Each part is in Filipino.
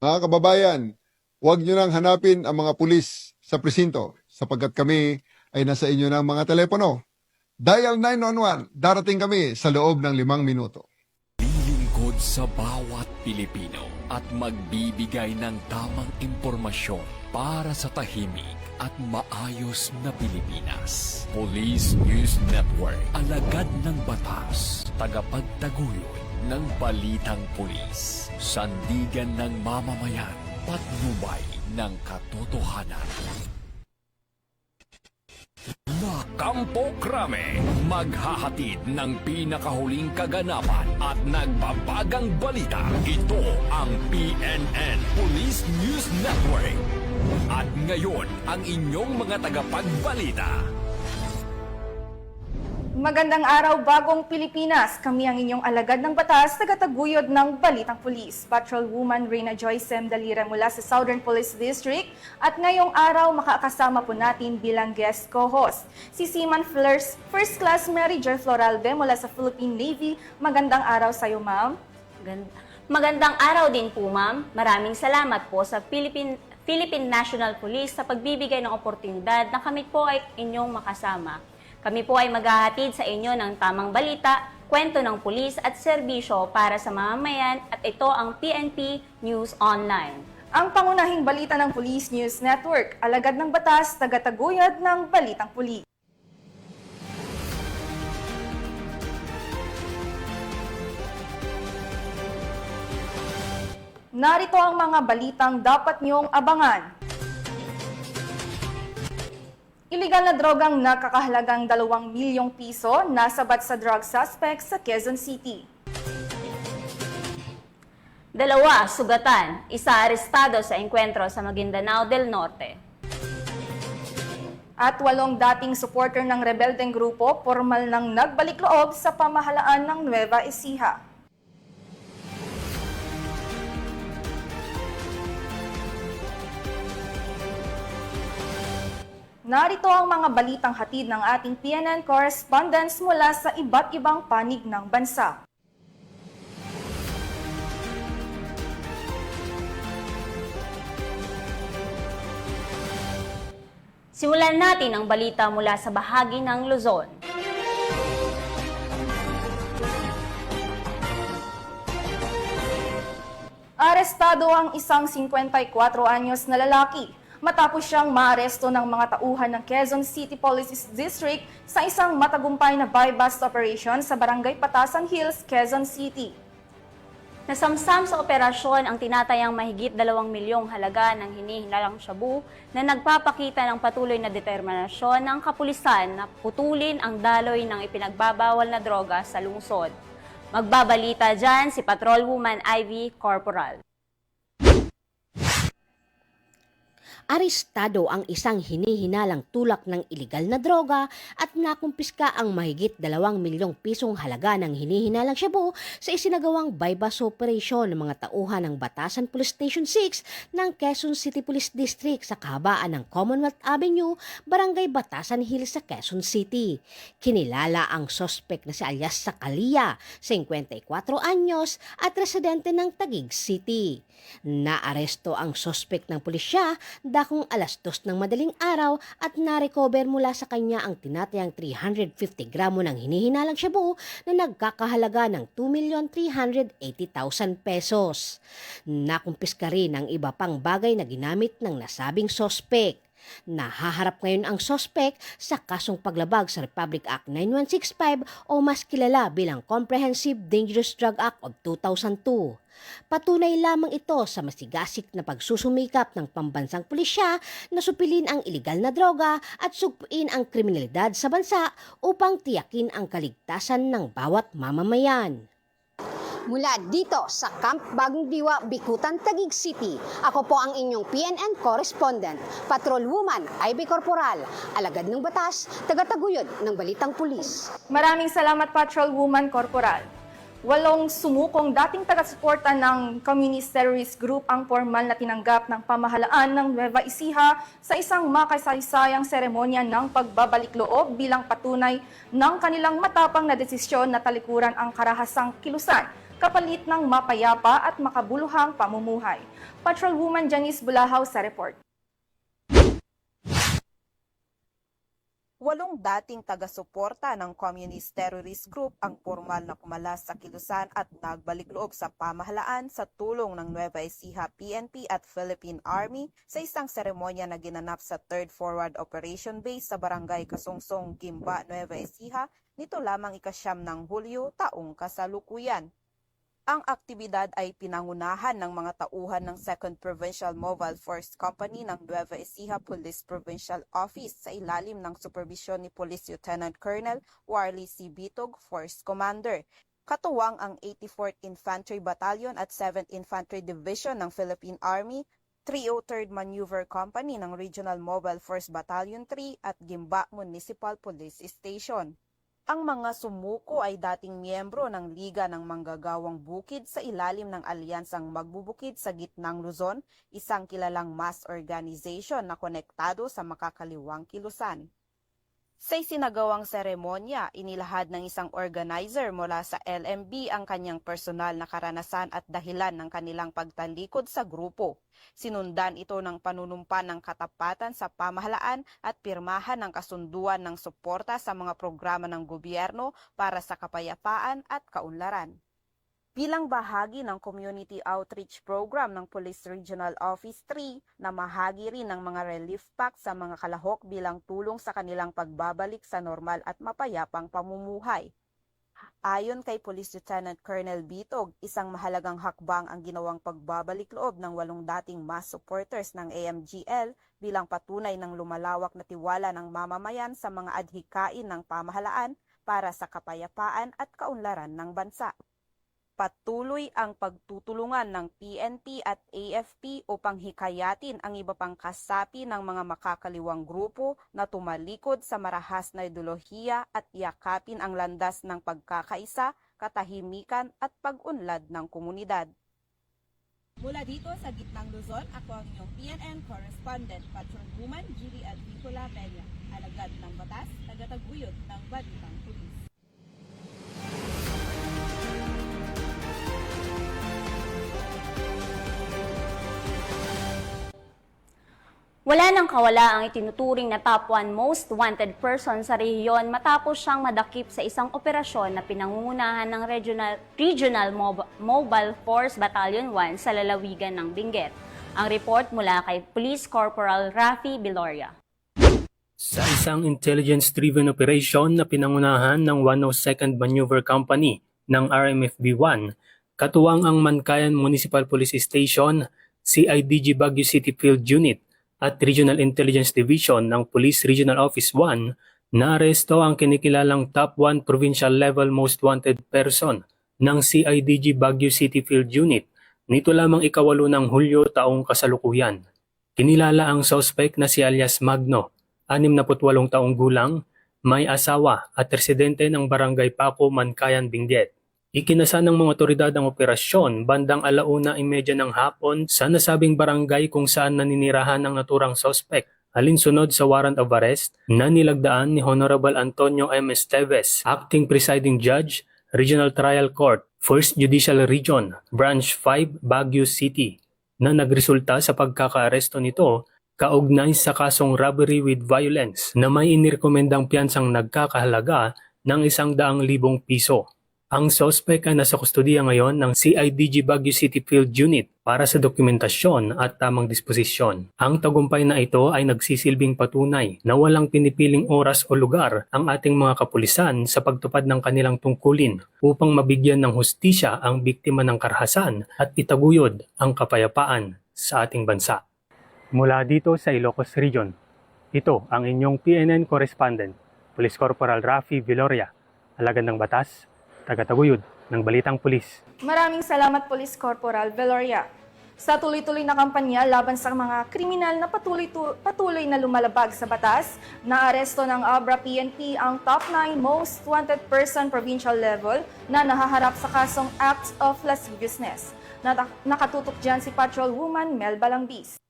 Mga kababayan, huwag nyo nang hanapin ang mga pulis sa presinto sapagkat kami ay nasa inyo ng mga telepono. Dial 911, darating kami sa loob ng 5 minuto. Lilingkod sa bawat Pilipino at magbibigay ng tamang impormasyon para sa tahimik at maayos na Pilipinas. Police News Network, alagad ng batas, tagapagtaguyod ng balitang pulis, sandigan ng mamamayan, patnubay ng katotohanan. Kampo Krame, maghahatid ng pinakahuling kaganapan at nagbabagang balita. Ito ang PNN Police News Network. At ngayon, ang inyong mga tagapagbalita. Magandang araw, Bagong Pilipinas. Kami ang inyong alagad ng batas, tagataguyod ng Balitang Pulis. Patrolwoman Reyna Joyce M. Dalira mula sa Southern Police District. At ngayong araw, makakasama po natin bilang guest co-host si Seaman First Class Mary Joy Floralbe mula sa Philippine Navy. Magandang araw sa iyo, ma'am. Magandang araw din po, ma'am. Maraming salamat po sa Philippine National Police sa pagbibigay ng oportunidad na kami po ay inyong makasama. Kami po ay maghahatid sa inyo ng tamang balita, kwento ng pulis at serbisyo para sa mamamayan at ito ang PNP News Online. Ang pangunahing balita ng Police News Network, alagad ng batas, tagataguyod ng Balitang Pulis. Narito ang mga balitang dapat niyong abangan. Iligal na drogang nakakahalagang 2 milyong piso nasabat sa drug suspect sa Quezon City. 2 sugatan, 1 arestado sa engkwentro sa Maguindanao del Norte. At 8 dating supporter ng rebeldeng grupo formal nang nagbalik loob sa pamahalaan ng Nueva Ecija. Narito ang mga balitang hatid ng ating PNN correspondents mula sa iba't ibang panig ng bansa. Simulan natin ang balita mula sa bahagi ng Luzon. Arestado ang isang 54 anyos na lalaki matapos siyang maaresto ng mga tauhan ng Quezon City Police District sa isang matagumpay na buy-bust operation sa Barangay Patasan Hills, Quezon City. Nasamsam sa operasyon ang tinatayang mahigit 2 milyong halaga ng hinihinalang shabu na nagpapakita ng patuloy na determinasyon ng kapulisan na putulin ang daloy ng ipinagbabawal na droga sa lungsod. Magbabalita dyan si Patrolwoman Ivy Corporal. Arestado ang isang hinihinalang tulak ng ilegal na droga at nakumpiska ang mahigit 2 milyong pisong halaga ng hinihinalang shabu sa isinagawang buy-bust operation ng mga tauhan ng Batasan Police Station 6 ng Quezon City Police District sa kahabaan ng Commonwealth Avenue, Barangay Batasan Hills sa Quezon City. Kinilala ang sospek na si alias Sakalia, 54 anyos at residente ng Taguig City. Naaresto ang sospek ng pulisya dakong 2:00 ng madaling araw at narecover mula sa kanya ang tinatayang 350 gramo ng hinihinalang shabu na nagkakahalaga ng 2,380,000 pesos. Nakumpiska rin ang iba pang bagay na ginamit ng nasabing sospek. Nahaharap ngayon ang sospek sa kasong paglabag sa Republic Act 9165 o mas kilala bilang Comprehensive Dangerous Drug Act of 2002. Patunay lamang ito sa masigasik na pagsusumikap ng pambansang pulisya na supilin ang ilegal na droga at sugpuin ang kriminalidad sa bansa upang tiyakin ang kaligtasan ng bawat mamamayan. Mula dito sa Camp Bagong Diwa, Bikutan, Taguig City, ako po ang inyong PNN correspondent, Patrolwoman Ivy Corporal, alagad ng batas, tagataguyod ng Balitang Pulis. Maraming salamat, Patrolwoman Corporal. 8 sumukong dating taga-suporta ng Communist Terrorist Group ang formal na tinanggap ng pamahalaan ng Nueva Ecija sa isang makasaysayang seremonya ng pagbabalik loob bilang patunay ng kanilang matapang na desisyon na talikuran ang karahasang kilusan kapalit ng mapayapa at makabuluhang pamumuhay. Patrolwoman Janice Bulahaw sa report. 8 dating taga-suporta ng Communist Terrorist Group ang formal na pumalas sa kilusan at nagbalik loob sa pamahalaan sa tulong ng Nueva Ecija PNP at Philippine Army sa isang seremonya na ginanap sa 3rd Forward Operation Base sa Barangay Kasungsong, Gimba, Nueva Ecija nito lamang ika-9 ng Hulyo taong kasalukuyan. Ang aktibidad ay pinangunahan ng mga tauhan ng 2nd Provincial Mobile Force Company ng Nueva Ecija Police Provincial Office sa ilalim ng superbisyon ni Police Lieutenant Colonel Warley C. Bitog, Force Commander. Katuwang ang 84th Infantry Battalion at 7th Infantry Division ng Philippine Army, 303rd Maneuver Company ng Regional Mobile Force Battalion 3 at Gimba Municipal Police Station. Ang mga sumuko ay dating miyembro ng Liga ng Manggagawang Bukid sa ilalim ng Alyansang Magbubukid sa Gitnang Luzon, isang kilalang mass organization na konektado sa makakaliwang kilusan. Sa isinagawang seremonya, inilahad ng isang organizer mula sa LMB ang kanyang personal na karanasan at dahilan ng kanilang pagtalikod sa grupo. Sinundan ito ng panunumpa ng katapatan sa pamahalaan at pirmahan ng kasunduan ng suporta sa mga programa ng gobyerno para sa kapayapaan at kaunlaran. Bilang bahagi ng Community Outreach Program ng Police Regional Office 3, namahagi rin ng mga relief pack sa mga kalahok bilang tulong sa kanilang pagbabalik sa normal at mapayapang pamumuhay. Ayon kay Police Lieutenant Colonel Bitog, isang mahalagang hakbang ang ginawang pagbabalik loob ng 8 dating mass supporters ng AMGL bilang patunay ng lumalawak na tiwala ng mamamayan sa mga adhikain ng pamahalaan para sa kapayapaan at kaunlaran ng bansa. Patuloy ang pagtutulungan ng PNP at AFP upang hikayatin ang iba pang kasapi ng mga makakaliwang grupo na tumalikod sa marahas na ideolohiya at yakapin ang landas ng pagkakaisa, katahimikan at pag-unlad ng komunidad. Mula dito sa Gitnang Luzon, ako ang inyong PNN Correspondent, Patrolwoman Gili Advicola Peña, alagad ng batas, tagataguyod ng Balitang Pulis. Wala nang kawala ang itinuturing na top 1 most wanted person sa rehiyon matapos siyang madakip sa isang operasyon na pinangungunahan ng Regional Mobile Force Battalion 1 sa lalawigan ng Benguet. Ang report mula kay Police Corporal Rafi Biloria. Sa isang intelligence-driven operation na pinangunahan ng 102nd Maneuver Company ng RMFB-1, katuwang ang Mankayan Municipal Police Station, CIDG Baguio City Field Unit, at Regional Intelligence Division ng Police Regional Office 1, naaresto ang kinikilalang top 1 provincial level most wanted person ng CIDG Baguio City Field Unit nito lamang ika-8 ng Hulyo taong kasalukuyan. Kinilala ang suspect na si alias Magno, 68 taong gulang, may asawa at residente ng Barangay Paco, Mankayan, Benguet. Ikinasa ng mga otoridad ang operasyon bandang 1:30 ng hapon sa nasabing barangay kung saan naninirahan ang naturang suspect, alinsunod sa warrant of arrest na nilagdaan ni Honorable Antonio M. Esteves, Acting Presiding Judge, Regional Trial Court, 1st Judicial Region, Branch 5, Baguio City, na nagresulta sa pagkakaaresto nito kaugnay sa kasong robbery with violence na may inirekomendang piyansang nagkakahalaga ng 100,000 piso. Ang suspect ay nasa kustodiya ngayon ng CIDG Baguio City Field Unit para sa dokumentasyon at tamang disposisyon. Ang tagumpay na ito ay nagsisilbing patunay na walang pinipiling oras o lugar ang ating mga kapulisan sa pagtupad ng kanilang tungkulin upang mabigyan ng hustisya ang biktima ng karahasan at itaguyod ang kapayapaan sa ating bansa. Mula dito sa Ilocos Region, ito ang inyong PNN Correspondent, Police Corporal Rafi Biloria, alagad ng batas, tagataguyod ng Balitang Pulis. Maraming salamat Police Corporal Veloria. Sa tuloy-tuloy na kampanya laban sa mga kriminal na patuloy na lumalabag sa batas, naaresto ng Abra PNP ang top 9 most wanted person provincial level na nahaharap sa kasong acts of lasciviousness. Nakatutok dyan si Patrolwoman Mel Balangbis.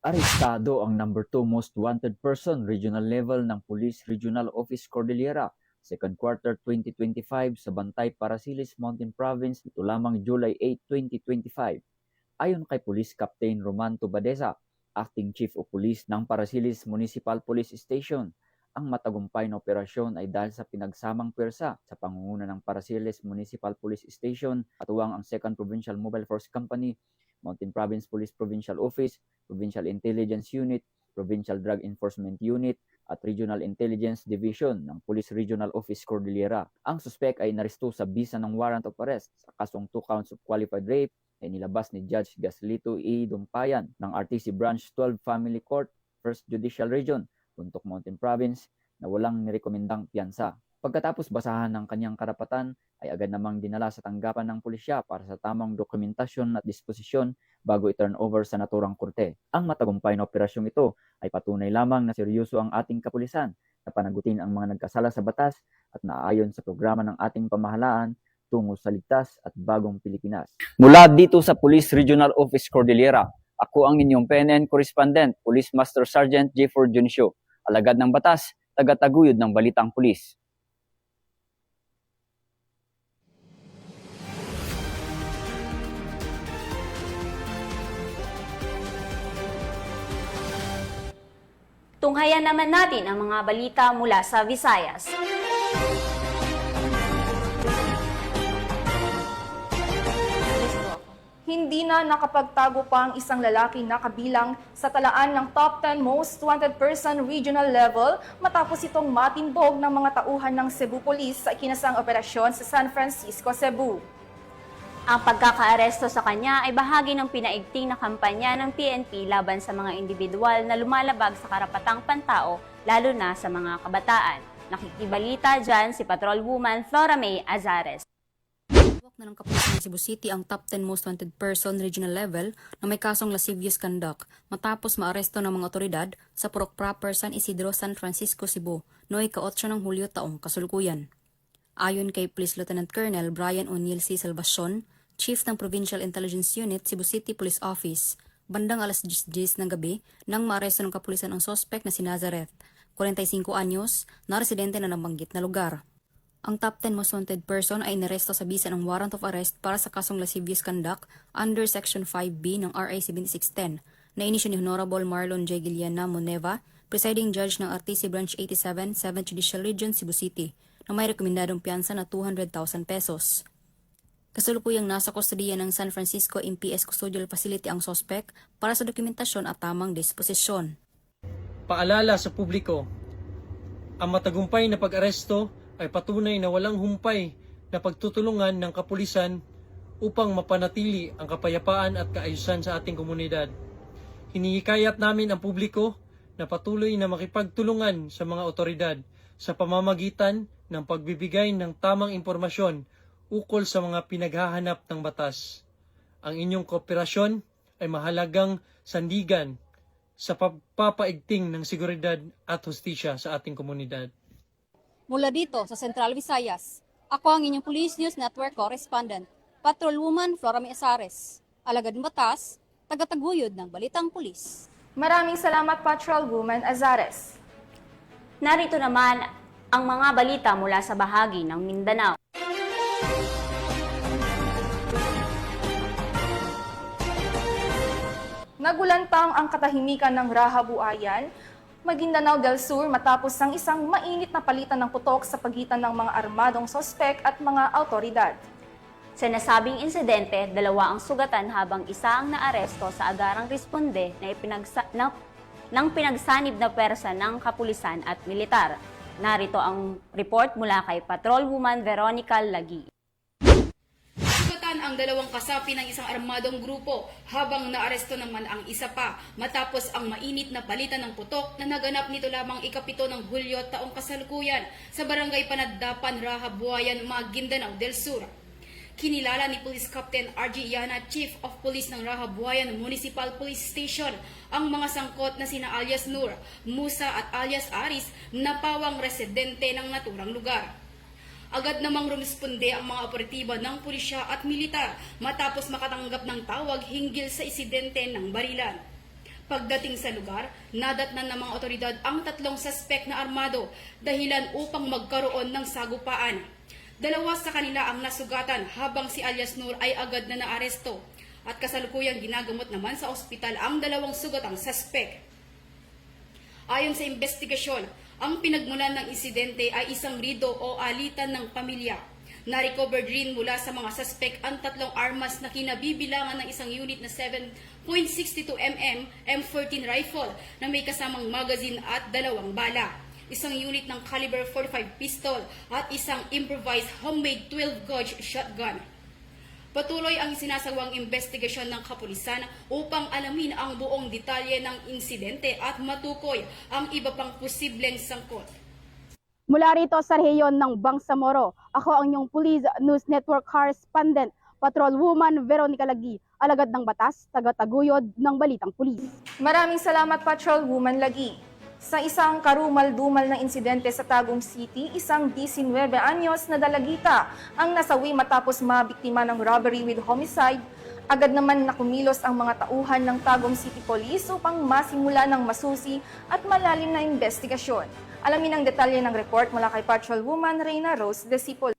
Arestado ang number 2 most wanted person regional level ng Police Regional Office Cordillera, second quarter 2025 sa Bantay, Parasiles Mountain Province ito lamang July 8, 2025. Ayon kay Police Captain Romanto Badesa, Acting Chief of Police ng Parasilis Municipal Police Station, ang matagumpay na operasyon ay dahil sa pinagsamang pwersa sa pangunguna ng Parasiles Municipal Police Station at uwang ang 2nd Provincial Mobile Force Company, Mountain Province Police Provincial Office, Provincial Intelligence Unit, Provincial Drug Enforcement Unit at Regional Intelligence Division ng Police Regional Office Cordillera. Ang suspek ay naresto sa bisa ng warrant of arrest sa kasong 2 counts of qualified rape ay nilabas ni Judge Gaslito E. Dumpayan ng RTC Branch 12 Family Court, 1st Judicial Region, Buntok Mountain Province na walang nirekomendang piyansa. Pagkatapos basahan ng kanyang karapatan, ay agad namang dinala sa tanggapan ng pulisya para sa tamang dokumentasyon at disposisyon bago i-turn over sa naturang korte. Ang matagumpay na operasyong ito ay patunay lamang na seryoso ang ating kapulisan na panagutin ang mga nagkasala sa batas at naayon sa programa ng ating pamahalaan tungo sa ligtas at bagong Pilipinas. Mula dito sa Police Regional Office Cordillera, ako ang inyong PNN Correspondent, Police Master Sergeant Jefford Junicio, alagad ng batas, tagataguyod ng balitang pulis. Tunghayan naman natin ang mga balita mula sa Visayas. Hindi na nakapagtago pa ang isang lalaki na kabilang sa talaan ng top 10 most wanted person regional level matapos itong matimbog ng mga tauhan ng Cebu Police sa ikinasang operasyon sa San Francisco, Cebu. Ang pagkakaaresto sa kanya ay bahagi ng pinaigting na kampanya ng PNP laban sa mga individual na lumalabag sa karapatang pantao, lalo na sa mga kabataan. Nakikibalita dyan si Patrolwoman Flora May Azares. Hawak na ng kapulisan ng Cebu City ang top 10 most wanted person regional level na may kasong lascivious conduct matapos maaresto ng mga otoridad sa Purok Proper San Isidro, San Francisco, Cebu noong ika-8 ng Hulyo taong kasalukuyan. Ayon kay Police Lieutenant Colonel Brian O'Neil C. Salvacion, Chief ng Provincial Intelligence Unit, Cebu City Police Office, bandang alas 10 ng gabi nang maaresto ng kapulisan ang sospek na si Nazareth, 45 anyos, na residente na nabanggit na lugar. Ang top 10 most wanted person ay inaresto sa bisa ng warrant of arrest para sa kasong lascivious conduct under Section 5B ng RA 7610 na inisyu ni Honorable Marlon J. Guiliana Moneva, Presiding Judge ng RTC Branch 87, 7th Judicial Region, Cebu City, na may rekomendadong piyansa na 200,000 pesos. Kasalukuyang nasa kustodiya ng San Francisco MPS Custodial Facility ang sospek para sa dokumentasyon at tamang disposisyon. Paalala sa publiko, ang matagumpay na pag-aresto ay patunay na walang humpay na pagtutulungan ng kapulisan upang mapanatili ang kapayapaan at kaayusan sa ating komunidad. Hinihikayat namin ang publiko na patuloy na makipagtulungan sa mga otoridad sa pamamagitan ng pagbibigay ng tamang impormasyon ukol sa mga pinaghahanap ng batas. Ang inyong kooperasyon ay mahalagang sandigan sa pagpapaigting ng seguridad at hustisya sa ating komunidad. Mula dito sa Central Visayas, ako ang inyong Police News Network Correspondent, Patrolwoman Flora May Azares, alagad ng batas, tagataguyod ng balitang pulis. Maraming salamat, Patrolwoman Azares. Narito naman ang mga balita mula sa bahagi ng Mindanao. Nagulantang ang katahimikan ng Raha Buayan, Maguindanao del Sur matapos ang isang mainit na palitan ng putok sa pagitan ng mga armadong sospek at mga autoridad. Sa nasabing insidente, 2 ang sugatan habang isa ang naaresto sa agarang responde ng pinagsanib na pwersa ng kapulisan at militar. Narito ang report mula kay Patrolwoman Veronica Lagi. Ang 2 kasapi ng isang armadong grupo habang naaresto naman ang isa pa matapos ang mainit na palitan ng putok na naganap nito lamang ika-7 ng Hulyo taong kasalukuyan sa barangay Panagdapan, Raha Buayan, Maguindanao del Sur. Kinilala ni Police Captain R.G. Yana, Chief of Police ng Raha Buayan Municipal Police Station, ang mga sangkot na sina alias Nur, Musa at alias Aris na pawang residente ng naturang lugar. Agad namang rumisponde ang mga operatiba ng pulisya at militar matapos makatanggap ng tawag hinggil sa insidente ng barilan. Pagdating sa lugar, nadatnan ng mga otoridad ang 3 suspek na armado dahilan upang magkaroon ng sagupaan. 2 sa kanila ang nasugatan habang si alias Nur ay agad na naaresto. at kasalukuyang ginagamot naman sa ospital ang 2 sugatang suspect. Ayon sa investigasyon, ang pinagmulan ng insidente ay isang rido o alitan ng pamilya. Na-recovered rin mula sa mga suspect ang 3 armas na kinabibilangan ng isang unit na 7.62mm M14 rifle na may kasamang magazine at 2 bala, isang unit ng caliber 45 pistol at isang improvised homemade 12-gauge shotgun. Patuloy ang sinasawang investigasyon ng kapulisan upang alamin ang buong detalye ng insidente at matukoy ang iba pang posibleng sangkot. Mula rito sa rehiyon ng Bangsamoro, ako ang inyong Police News Network Correspondent, Patrolwoman Veronica Lagi, alagad ng batas, taga-taguyod ng Balitang Pulis. Maraming salamat, Patrolwoman Lagi. Sa isang karumal-dumal na insidente sa Tagum City, isang 19 anyos na dalagita ang nasawi matapos mabiktima ng robbery with homicide. Agad naman na kumilos ang mga tauhan ng Tagum City Police upang masimula ng masusi at malalim na investigasyon. Alamin ang detalye ng report mula kay Patrolwoman Reyna Rose Desipola.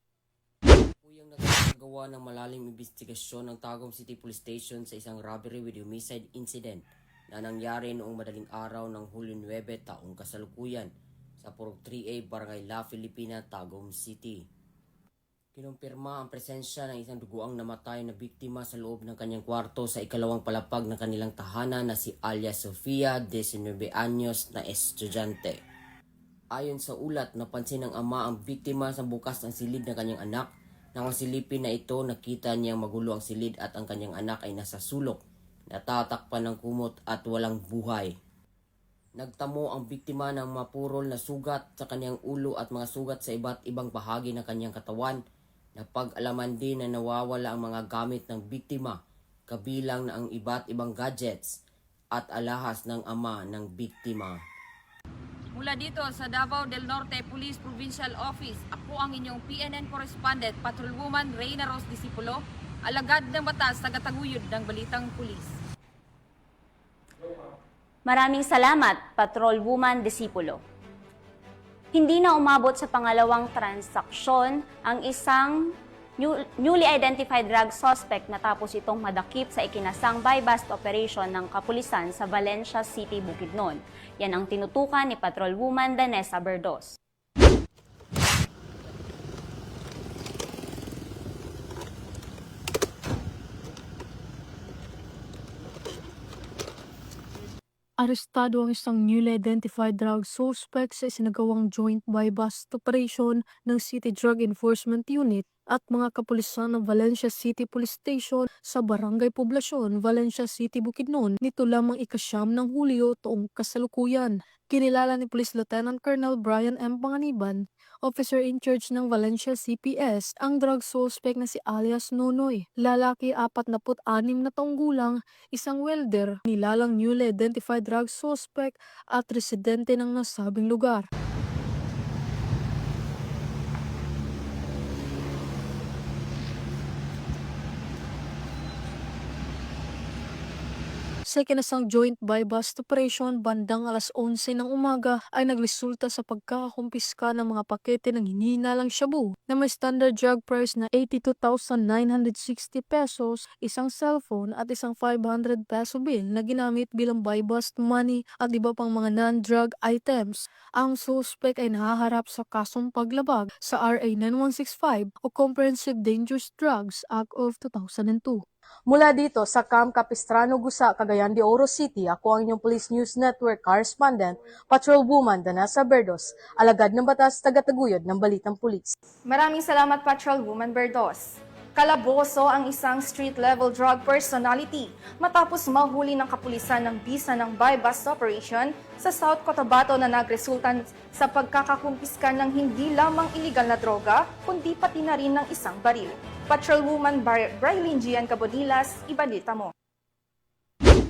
Yung nagsagawa ng malalim investigasyon ng Tagum City Police Station sa isang robbery with homicide incident na nangyari noong madaling araw ng Hulyo 9 taong kasalukuyan sa Purok 3A, Barangay La Filipina, Tagum City. Kinumpirma ang presensya ng isang duguang namatay na biktima sa loob ng kanyang kwarto sa ikalawang palapag ng kanilang tahanan na si Alia Sofia, 19 anyos na estudyante. Ayon sa ulat, napansin ng ama ang biktima sa bukas ng silid ng kanyang anak. Nang silipin na ito, nakita niyang magulo ang silid at ang kanyang anak ay nasa sulok, natatakpan ng kumot at walang buhay. Nagtamo ang biktima ng mapurol na sugat sa kanyang ulo at mga sugat sa iba't ibang bahagi ng kanyang katawan. Napag-alaman din na nawawala ang mga gamit ng biktima, kabilang na ang iba't ibang gadgets at alahas ng ama ng biktima. Mula dito sa Davao del Norte Police Provincial Office, ako ang inyong PNN Correspondent, Patrolwoman Reyna Rose Disipulo, alagad ng batas, taga-taguyod ng Balitang Pulis. Maraming salamat, Patrolwoman Disipulo. Hindi na umabot sa pangalawang transaksyon ang isang newly identified drug suspect natapos itong madakip sa ikinasang buy-bust operation ng kapulisan sa Valencia City, Bukidnon. Yan ang tinutukan ni Patrolwoman Danessa Berdos. Arestado ang isang newly identified drug suspect sa isinagawang joint buy-bust operation ng City Drug Enforcement Unit at mga kapulisan ng Valencia City Police Station sa Barangay Poblasyon, Valencia City, Bukidnon nito lamang ika-9 ng Hulyo taong kasalukuyan. Kinilala ni Police Lieutenant Colonel Brian M. Panganiban, officer in charge ng Valencia CPS, ang drug suspect na si alias Nonoy. Lalaki 46 na taong gulang, isang welder, nilalang newly identified drug suspect at residente ng nasabing lugar. Sa ikinasang joint buy-bust operation bandang alas 11 ng umaga ay nagresulta sa pagkakakumpiska ng mga pakete ng hinihinalang shabu na may standard drug price na 82,960 pesos, isang cellphone at isang 500 peso bill na ginamit bilang buy-bust money at iba pang mga non-drug items. Ang suspect ay nahaharap sa kasong paglabag sa RA 9165 o Comprehensive Dangerous Drugs Act of 2002. Mula dito sa Camp Capistrano, Gusa, Cagayan de Oro City, ako ang inyong Police News Network Correspondent, Patrolwoman Danessa Berdos, alagad ng batas, taga-taguyod ng Balitang Pulis. Maraming salamat, Patrolwoman Berdos. Kalaboso ang isang street-level drug personality matapos mahuli ng kapulisan ng bisa ng buy-bust operation sa South Cotabato na nagresultan sa pagkakakumpiska ng hindi lamang iligal na droga, kundi pati na rin ng isang baril. Patrolwoman Brylin Gian Cabonilas, ibalita mo.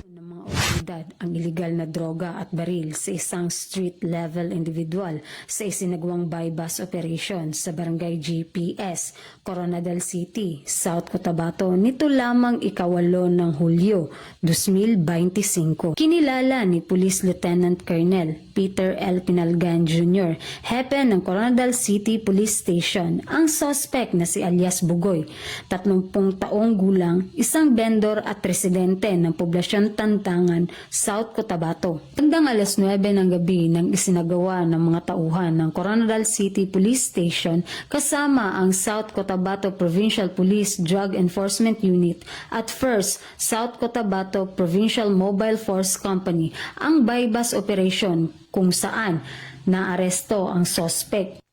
Ng mga otoridad ang iligal na droga at baril sa isang street-level individual sa isinagawang buy-bust operation sa Barangay GPS, Coronadal City, South Cotabato nito lamang ika-8 ng Hulyo 2025. Kinilala ni Police Lieutenant Colonel Peter L. Pinalgan Jr., hepe ng Coronadal City Police Station, ang suspect na si alias Bugoy, 30 taong gulang, isang vendor at residente ng poblasyon Tantangan, South Cotabato. Hanggang alas 9 ng gabi nang isinagawa ng mga tauhan ng Coronadal City Police Station kasama ang South Cotabato Provincial Police Drug Enforcement Unit at First South Cotabato Provincial Mobile Force Company ang bypass operation kung saan naaresto ang suspect.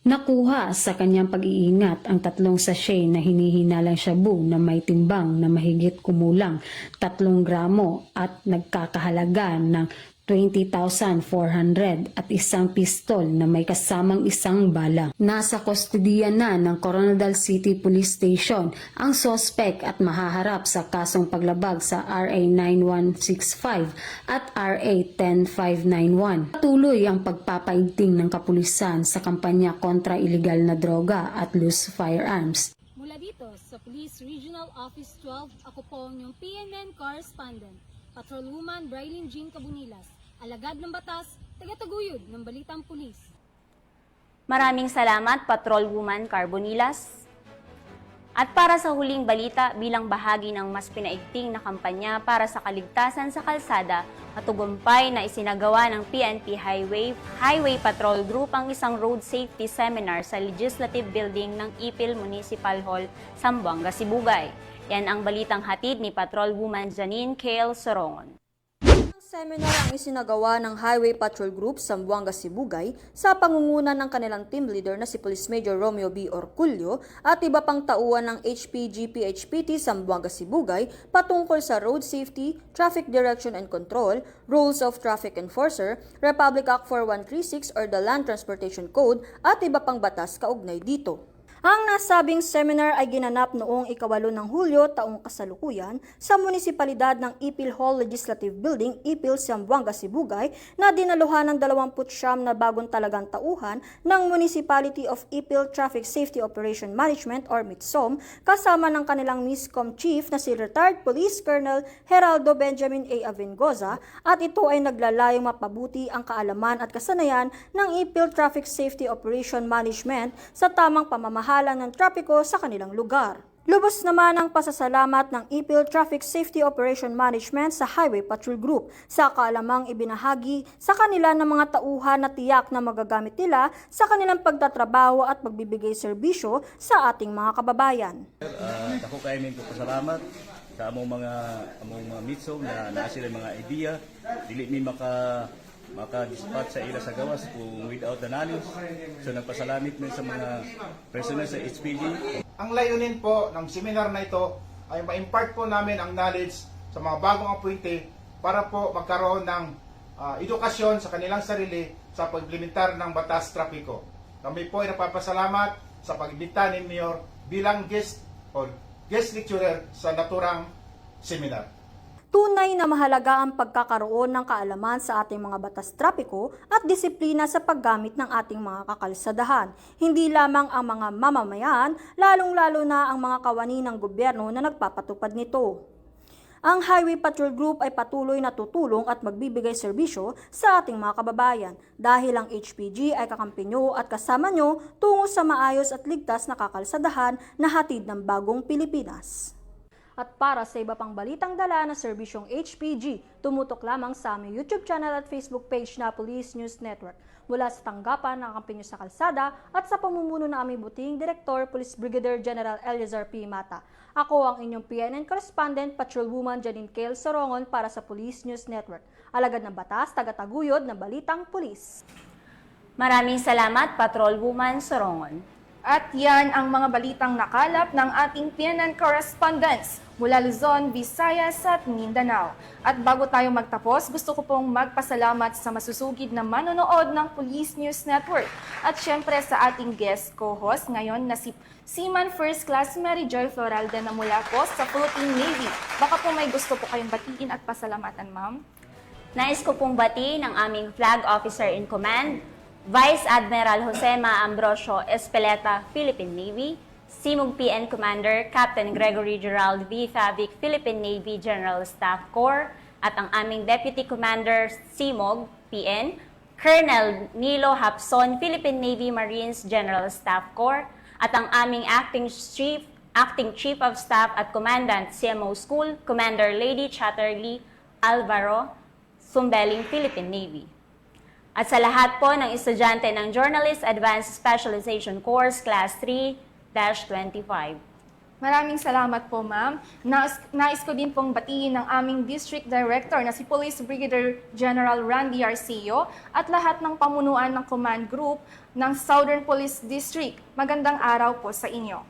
Nakuha sa kanyang pag-iingat ang 3 sachet na hinihinalang shabu na may timbang na mahigit kumulang 3 gramo at nagkakahalaga ng 20,400 at isang pistol na may kasamang isang bala. Nasa kustodiya na ng Coronadal City Police Station ang suspect at mahaharap sa kasong paglabag sa RA 9165 at RA 10591. Patuloy ang pagpapaigting ng kapulisan sa kampanya kontra iligal na droga at loose firearms. Mula dito sa Police Regional Office 12, ako po ang inyong PNN correspondent, Patrolwoman Brailyn Jean Cabunilas, alagad ng batas, tagataguyod ng Balitang Pulis. Maraming salamat, Patrolwoman Carbonilas. At para sa huling balita, bilang bahagi ng mas pinaigting na kampanya para sa kaligtasan sa kalsada, matugumpay na isinagawa ng PNP Highway Patrol Group ang isang road safety seminar sa Legislative Building ng Ipil Municipal Hall, Zamboanga, Sibugay. Yan ang balitang hatid ni Patrolwoman Janine Kale Sorongon. Seminar ang isinagawa ng Highway Patrol Group Zamboanga, Sibugay sa pangunguna ng kanilang team leader na si Police Major Romeo B. Orculio at iba pang tauhan ng HPG-PHPT Zamboanga, Sibugay patungkol sa road safety, traffic direction and control, rules of traffic enforcer, Republic Act 4136 or the Land Transportation Code at iba pang batas kaugnay dito. Ang nasabing seminar ay ginanap noong 8 ng Hulyo taong kasalukuyan sa munisipalidad ng Ipil Hall Legislative Building, Ipil, Zamboanga, Sibugay na dinaluhan ng 29 na bagong talagang tauhan ng Municipality of Ipil Traffic Safety Operation Management or MITSOM kasama ng kanilang MISCOM Chief na si Retired Police Colonel Geraldo Benjamin A. Avengoza at ito ay naglalayong mapabuti ang kaalaman at kasanayan ng Ipil Traffic Safety Operation Management sa tamang pamamahala ng trapiko sa kanilang lugar. Lubos naman ang pasasalamat ng Ipil Traffic Safety Operation Management sa Highway Patrol Group sa kaalamang ibinahagi sa kanila ng mga tauhan na tiyak na magagamit nila sa kanilang pagtatrabaho at pagbibigay serbisyo sa ating mga kababayan. Ako kayo may pasalamat sa among mga mitso na naa sila mga idea, dili mi maka-dispatch sa ila sa gawas kung without the knowledge. So nagpasalamit min sa mga personnel sa HPG. Ang layunin po ng seminar na ito ay ma-impart po namin ang knowledge sa mga bagong appointee para po magkaroon ng edukasyon sa kanilang sarili sa pag-implementar ng batas trapiko. Kami po ay napapasalamat sa pag-imbita ni Mayor bilang guest lecturer sa naturang seminar. Tunay na mahalaga ang pagkakaroon ng kaalaman sa ating mga batas trapiko at disiplina sa paggamit ng ating mga kakalsadahan. Hindi lamang ang mga mamamayan, lalong-lalo na ang mga kawani ng gobyerno na nagpapatupad nito. Ang Highway Patrol Group ay patuloy na tutulong at magbibigay serbisyo sa ating mga kababayan dahil ang HPG ay kakampi nyo at kasama nyo tungo sa maayos at ligtas na kakalsadahan na hatid ng bagong Pilipinas. At para sa iba pang balitang dala na serbisyong HPG, tumutok lamang sa aming YouTube channel at Facebook page na Police News Network. Mula sa tanggapan ng kampinyo sa kalsada at sa pamumuno ng aming buting Direktor, Police Brigadier General Eliezer P. Mata. Ako ang inyong PNN correspondent, Patrolwoman Janine Kale Sorongon para sa Police News Network. Alagad ng batas, tagataguyod ng Balitang Pulis. Maraming salamat, Patrolwoman Sorongon. At yan ang mga balitang nakalap ng ating PNN correspondents mula Luzon, Visayas at Mindanao. At bago tayo magtapos, gusto ko pong magpasalamat sa masusugid na manonood ng Police News Network. At syempre sa ating guest co-host ngayon na si Seaman First Class Mary Joy Floralde na mula po sa Philippine Navy. Baka po may gusto po kayong batiin at pasalamatan, ma'am? Nais ko pong batiin ang aming Flag Officer in Command, Vice Admiral Josema Ambrosio Espeleta, Philippine Navy, Simog PN Commander Captain Gregory Gerald V. Favic, Philippine Navy General Staff Corps, at ang aming Deputy Commander Simog PN, Colonel Nilo Hapson, Philippine Navy Marines General Staff Corps, at ang aming Acting Chief of Staff at Commandant CMO School, Commander Lady Chatterley Alvaro, Sumbeling, Philippine Navy. At sa lahat po ng estudyante ng Journalist Advanced Specialization Course Class 3-25. Maraming salamat po, ma'am. Nais ko din pong batiin ng aming District Director na si Police Brigadier General Randy Arceo at lahat ng pamunuan ng Command Group ng Southern Police District. Magandang araw po sa inyo.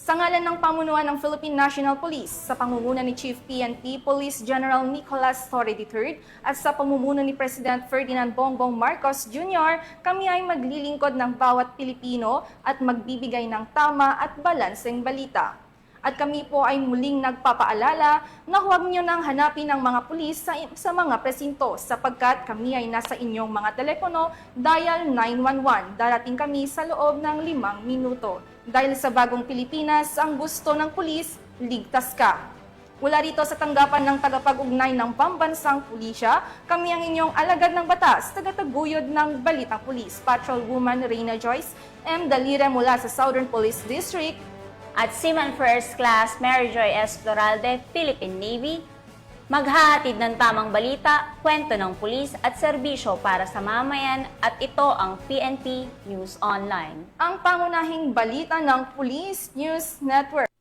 Sa ngalan ng pamunuan ng Philippine National Police, sa pangunguna ni Chief PNP Police General Nicolas Torre III at sa pamumuno ni President Ferdinand Bongbong Marcos Jr., kami ay maglilingkod ng bawat Pilipino at magbibigay ng tama at balanseng balita. At kami po ay muling nagpapaalala na huwag nyo nang hanapin ang mga pulis sa mga presinto sapagkat kami ay nasa inyong mga telepono, dial 911. Darating kami sa loob ng 5 minuto. Dahil sa bagong Pilipinas, ang gusto ng pulis, ligtas ka. Mula rito sa tanggapan ng tagapag-ugnay ng pambansang pulisya, kami ang inyong alagad ng batas, tagataguyod ng Balitang Pulis, Patrolwoman Reyna Joyce M. Dalire mula sa Southern Police District, at Seaman First Class Mary Joy S. Floralde, Philippine Navy, maghahatid ng tamang balita, kwento ng pulis at serbisyo para sa mamayan at ito ang PNP News Online. Ang pangunahing balita ng Police News Network.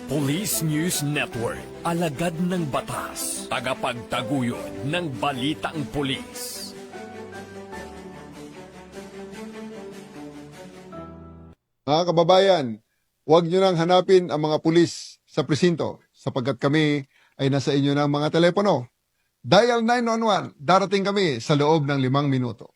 Police News Network, alagad ng batas, tagapagtaguyod ng balitang pulis. Mga kababayan, huwag nyo nang hanapin ang mga pulis sa presinto sapagkat kami ay nasa inyo ng mga telepono. Dial 911, darating kami sa loob ng 5 minuto.